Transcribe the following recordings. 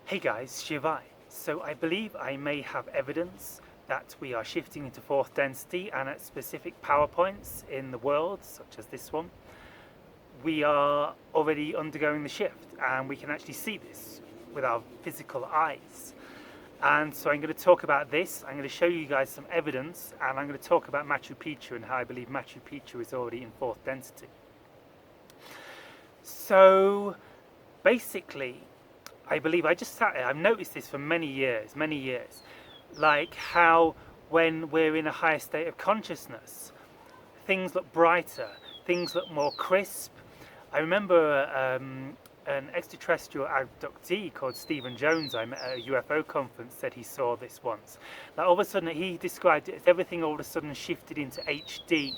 Hey guys, Shivai. So I believe I may have evidence that we are shifting into fourth density, and at specific power points in the world, such as this one, we are already undergoing the shift, and we can actually see this with our physical eyes. And so I'm going to talk about this. I'm going to show you guys some evidence, and I'm going to talk about Machu Picchu and how I believe Machu Picchu is already in fourth density. So basically, I believe I just sat here, I've noticed this for many years, like how when we're in a higher state of consciousness, things look brighter, things look more crisp. I remember an extraterrestrial abductee called Stephen Jones I met at a UFO conference said he saw this once. Like all of a sudden, he described it as everything all of a sudden shifted into HD.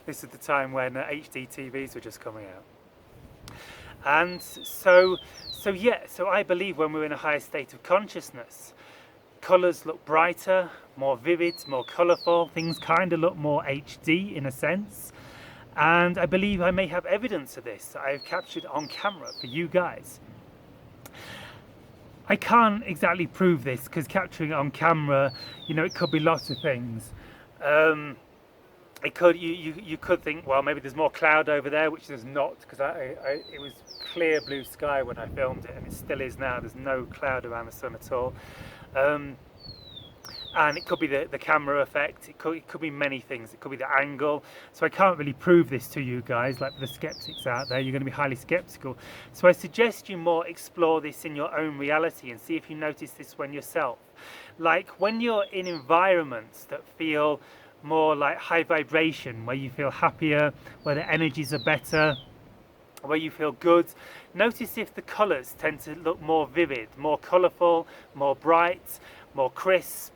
This is the time when HD TVs were just coming out. And so I believe when we're in a higher state of consciousness, colours look brighter, more vivid, more colourful, things kind of look more HD in a sense. And I believe I may have evidence of this that I've captured on camera for you guys. I can't exactly prove this because capturing it on camera, you know, it could be lots of things. It could you could think, well, maybe there's more cloud over there, which there's not, because it was clear blue sky when I filmed it, and it still is now. There's no cloud around the sun at all. And it could be the camera effect, it could be many things, it could be the angle. So I can't really prove this to you guys, like for the skeptics out there, you're going to be highly skeptical. So I suggest you more explore this in your own reality and see if you notice this when yourself. Like when you're in environments that feel more like high vibration, where you feel happier, where the energies are better, where you feel good, notice if the colours tend to look more vivid, more colourful, more bright, more crisp,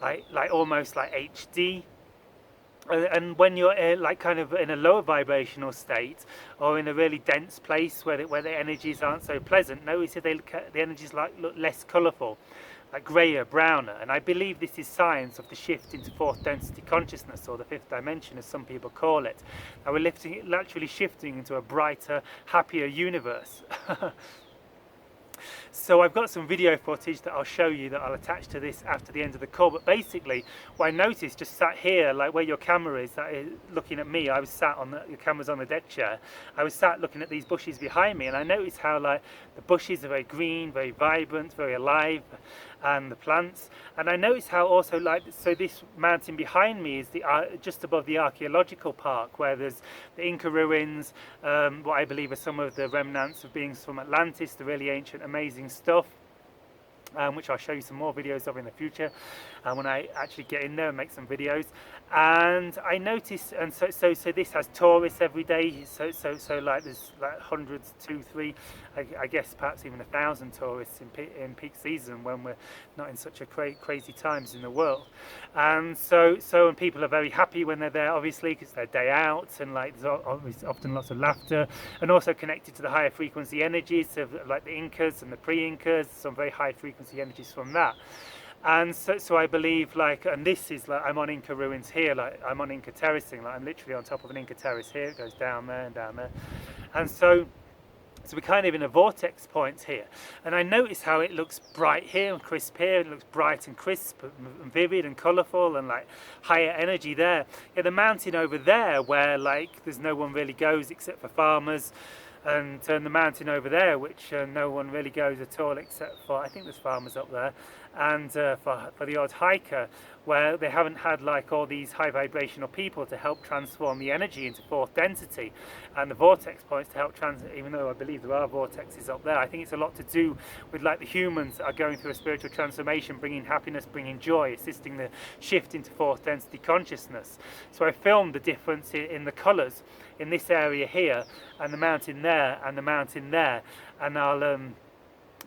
like almost like HD. And when you're like kind of in a lower vibrational state, or in a really dense place where the energies aren't so pleasant, notice if the energies look less colourful, like greyer, browner. And I believe this is signs of the shift into fourth density consciousness, or the fifth dimension as some people call it. And we're literally shifting into a brighter, happier universe. So I've got some video footage that I'll show you that I'll attach to this after the end of the call. But basically, what I noticed, just sat here, like where your camera is, that is looking at me, I was sat on your camera's on the deck chair. I was sat looking at these bushes behind me, and I noticed how like the bushes are very green, very vibrant, very alive, and the plants. And I noticed how also like, so this mountain behind me is just above the archaeological park, where there's the Inca ruins, what I believe are some of the remnants of beings from Atlantis, the really ancient, amazing stuff, which I'll show you some more videos of in the future, when I actually get in there and make some videos. And I noticed, and so this has tourists every day, so like there's like hundreds, 2, 3, I guess perhaps even 1,000 tourists in peak season, when we're not in such a crazy times in the world. And so and people are very happy when they're there, obviously, because it's their day out, and like there's often lots of laughter, and also connected to the higher frequency energies of like the Incas and the pre-Incas, some very high frequency energies from that. And so I believe, like, and this is like, I'm on Inca ruins here, like I'm on Inca terracing, like I'm literally on top of an Inca terrace here, it goes down there and down there. And so we're kind of in a vortex point here. And I notice how it looks bright here and crisp here, it looks bright and crisp and vivid and colourful, and like higher energy there. Yeah, the mountain over there, where like there's no one really goes except for farmers, and the mountain over there, which no one really goes at all except for, I think there's farmers up there, and for the odd hiker, where they haven't had like all these high vibrational people to help transform the energy into fourth density, and the vortex points to help even though I believe there are vortexes up there. I think it's a lot to do with like the humans that are going through a spiritual transformation, bringing happiness, bringing joy, assisting the shift into fourth density consciousness. So I filmed the difference in the colours in this area here, and the mountain there, and the mountain there, and I'll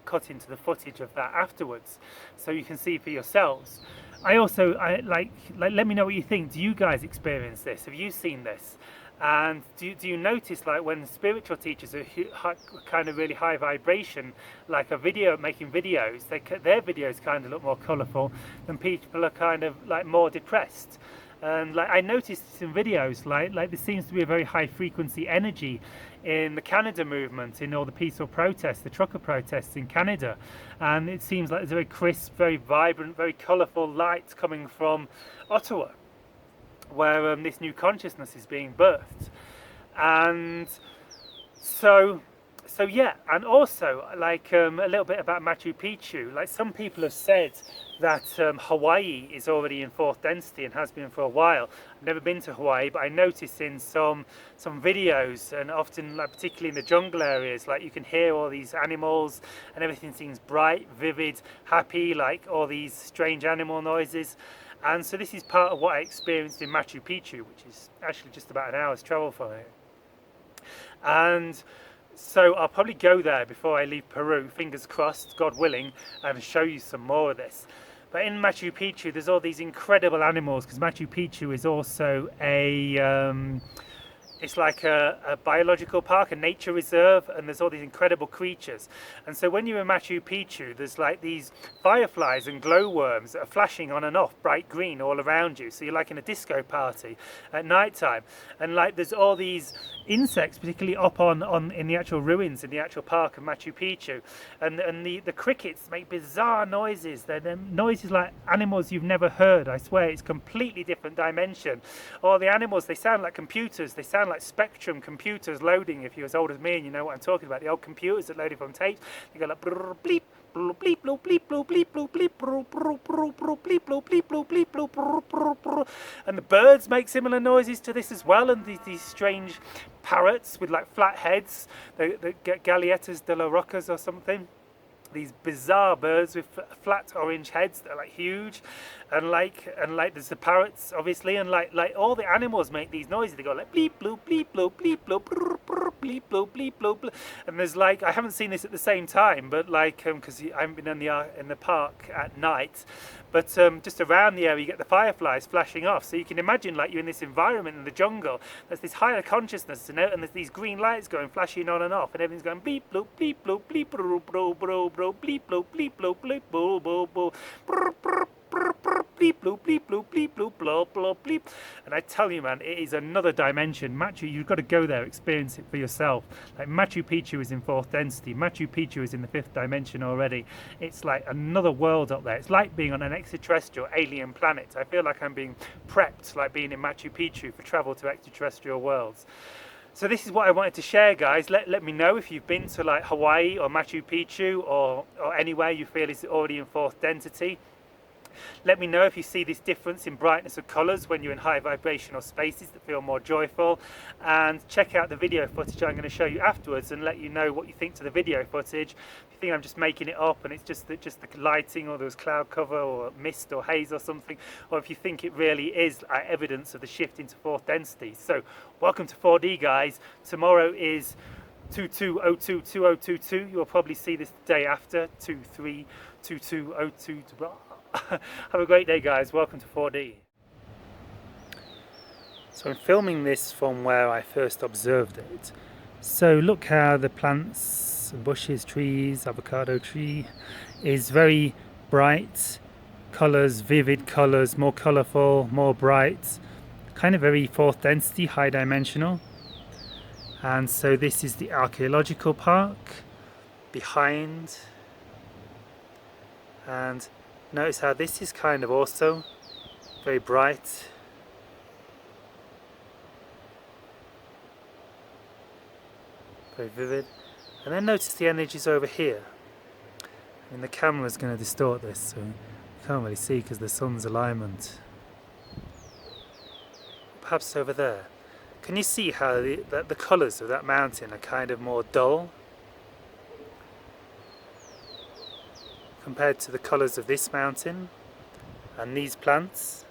cut into the footage of that afterwards, so you can see for yourselves. I like let me know what you think. Do you guys experience this? Have you seen this? And do you notice, like, when spiritual teachers are kind of really high vibration, like making videos, their videos kind of look more colourful than people are kind of like more depressed? And like I noticed in videos, like there seems to be a very high frequency energy in the Canada movement, in all the peaceful protests, the trucker protests in Canada, and it seems like there's a very crisp, very vibrant, very colourful light coming from Ottawa, where this new consciousness is being birthed. And so yeah, and also like a little bit about Machu Picchu. Like some people have said that Hawaii is already in fourth density and has been for a while. I've never been to Hawaii, but I noticed in some videos, and often like particularly in the jungle areas, like you can hear all these animals and everything seems bright, vivid, happy, like all these strange animal noises. And so this is part of what I experienced in Machu Picchu, which is actually just about an hour's travel from here. And so I'll probably go there before I leave Peru, fingers crossed, God willing, and show you some more of this. But in Machu Picchu, there's all these incredible animals, because Machu Picchu is also it's like a biological park, a nature reserve, and there's all these incredible creatures. And so when you're in Machu Picchu, there's like these fireflies and glowworms that are flashing on and off, bright green all around you. So you're like in a disco party at night time. And like there's all these insects, particularly up in the actual ruins in the actual park of Machu Picchu. And the crickets make bizarre noises. They're noises like animals you've never heard. I swear, it's completely different dimension. All the animals, they sound like computers. They sound like Spectrum computers loading. If you're as old as me and you know what I'm talking about, the old computers that loaded from tapes, they go like bleep, bleep, bleep, bleep, bleep, bleep, bleep, bleep, bleep, and the birds make similar noises to this as well. And these strange parrots with like flat heads, the Galletas de la Rocas or something. These bizarre birds with flat orange heads that are like huge, and like there's the parrots obviously, and like all the animals make these noises. They go like bleep bloop bleep bloop bleep bloop bleep bloop bleep bloop, and there's like, I haven't seen this at the same time, but like because I haven't been in the park at night, but just around the area you get the fireflies flashing off. So you can imagine like you're in this environment in the jungle. There's this higher consciousness, and there's these green lights going flashing on and off, and everything's going bleep bloop bleep bloop bleep bloop bloop bloop bleep bloop bleep bloop bleep bloop bloop bleep bloop bleep bloop bleep bloop bloop bloop bleep. And I tell you, man, it is another dimension. Machu, you've got to go there, experience it for yourself. Like Machu Picchu is in fourth density. Machu Picchu is in the fifth dimension already. It's like another world up there. It's like being on an extraterrestrial alien planet. I feel like I'm being prepped, like being in Machu Picchu for travel to extraterrestrial worlds. So this is what I wanted to share, guys. Let me know if you've been to like Hawaii or Machu Picchu or anywhere you feel is already in fourth density. Let me know if you see this difference in brightness of colours when you're in high vibrational spaces that feel more joyful. And check out the video footage I'm going to show you afterwards and let you know what you think to the video footage. If you think I'm just making it up and it's just the lighting, or there was cloud cover or mist or haze or something, or if you think it really is evidence of the shift into fourth density. So welcome to 4D, guys. Tomorrow is 22022022. You'll probably see this the day after, 232202. Have a great day, guys. Welcome to 4D. So I'm filming this from where I first observed it. So look how the plants, bushes, trees, avocado tree is very bright colours, vivid colours, more colourful, more bright, kind of very fourth density, high dimensional. And so this is the archaeological park behind, and notice how this is kind of also very bright. Very vivid. And then notice the energies over here. I mean, the camera's going to distort this, so you can't really see because the sun's alignment. Perhaps over there. Can you see how the colours of that mountain are kind of more dull compared to the colours of this mountain and these plants?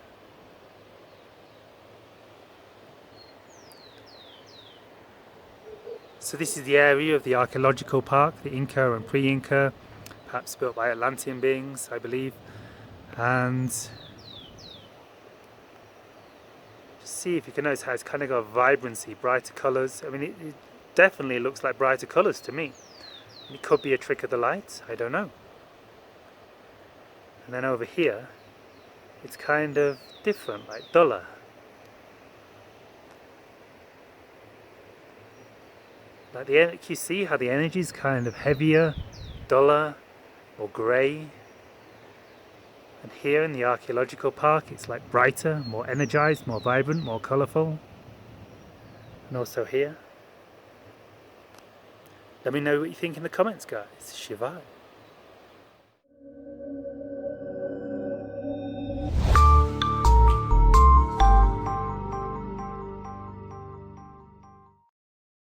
So this is the area of the archaeological park, the Inca and pre-Inca, perhaps built by Atlantean beings, I believe. And just see if you can notice how it's kind of got a vibrancy, brighter colours. I mean, it definitely looks like brighter colours to me. It could be a trick of the light, I don't know. And then over here, it's kind of different, like duller, Like can you see how the energy is kind of heavier, duller, or grey? And here in the archaeological park, it's like brighter, more energized, more vibrant, more colourful. And also here. Let me know what you think in the comments, guys. Shivai.